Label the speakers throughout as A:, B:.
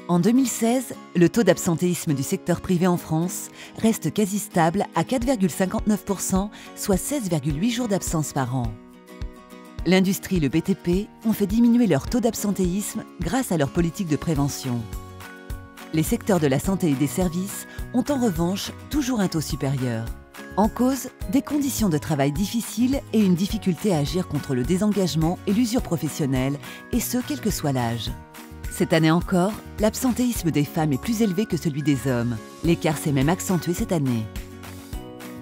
A: En 2016, le taux d'absentéisme du secteur privé en France reste quasi stable à 4,59%, soit 16,8 jours d'absence par an. L'industrie et le BTP ont fait diminuer leur taux d'absentéisme grâce à leur politique de prévention. Les secteurs de la santé et des services ont en revanche toujours un taux supérieur. En cause, des conditions de travail difficiles et une difficulté à agir contre le désengagement et l'usure professionnelle, et ce, quel que soit l'âge. Cette année encore, l'absentéisme des femmes est plus élevé que celui des hommes. L'écart s'est même accentué cette année.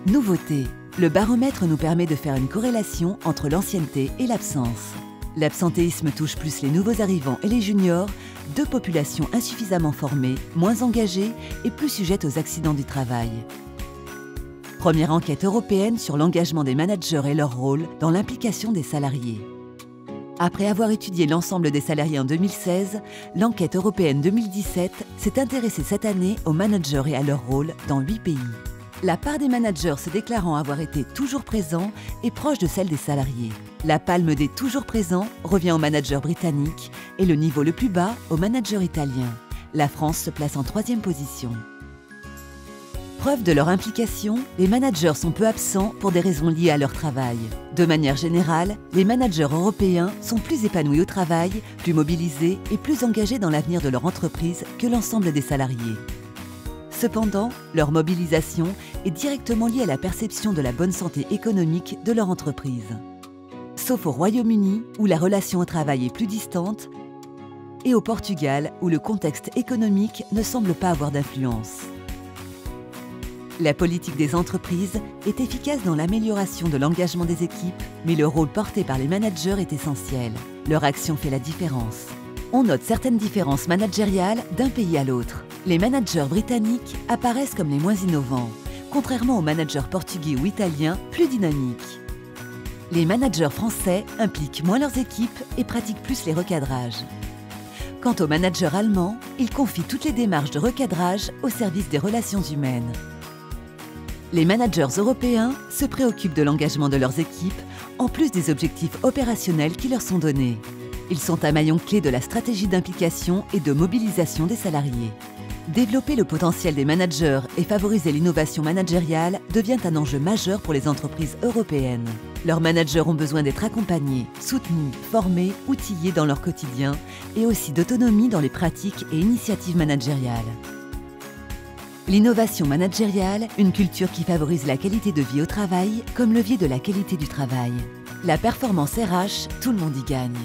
A: Nouveauté, le baromètre nous permet de faire une corrélation entre l'ancienneté et l'absence. L'absentéisme touche plus les nouveaux arrivants et les juniors, deux populations insuffisamment formées, moins engagées et plus sujettes aux accidents du travail. Première enquête européenne sur l'engagement des managers et leur rôle dans l'implication des salariés. Après avoir étudié l'ensemble des salariés en 2016, l'enquête européenne 2017 s'est intéressée cette année aux managers et à leur rôle dans 8 pays. La part des managers se déclarant avoir été toujours présents est proche de celle des salariés. La palme des toujours présents revient aux managers britanniques et le niveau le plus bas aux managers italiens. La France se place en 3e position. Preuve de leur implication, les managers sont peu absents pour des raisons liées à leur travail. De manière générale, les managers européens sont plus épanouis au travail, plus mobilisés et plus engagés dans l'avenir de leur entreprise que l'ensemble des salariés. Cependant, leur mobilisation est directement liée à la perception de la bonne santé économique de leur entreprise. Sauf au Royaume-Uni, où la relation au travail est plus distante, et au Portugal, où le contexte économique ne semble pas avoir d'influence. La politique des entreprises est efficace dans l'amélioration de l'engagement des équipes, mais le rôle porté par les managers est essentiel. Leur action fait la différence. On note certaines différences managériales d'un pays à l'autre. Les managers britanniques apparaissent comme les moins innovants, contrairement aux managers portugais ou italiens plus dynamiques. Les managers français impliquent moins leurs équipes et pratiquent plus les recadrages. Quant aux managers allemands, ils confient toutes les démarches de recadrage au service des relations humaines. Les managers européens se préoccupent de l'engagement de leurs équipes, en plus des objectifs opérationnels qui leur sont donnés. Ils sont un maillon clé de la stratégie d'implication et de mobilisation des salariés. Développer le potentiel des managers et favoriser l'innovation managériale devient un enjeu majeur pour les entreprises européennes. Leurs managers ont besoin d'être accompagnés, soutenus, formés, outillés dans leur quotidien et aussi d'autonomie dans les pratiques et initiatives managériales. L'innovation managériale, une culture qui favorise la qualité de vie au travail comme levier de la qualité du travail. La performance RH, tout le monde y gagne.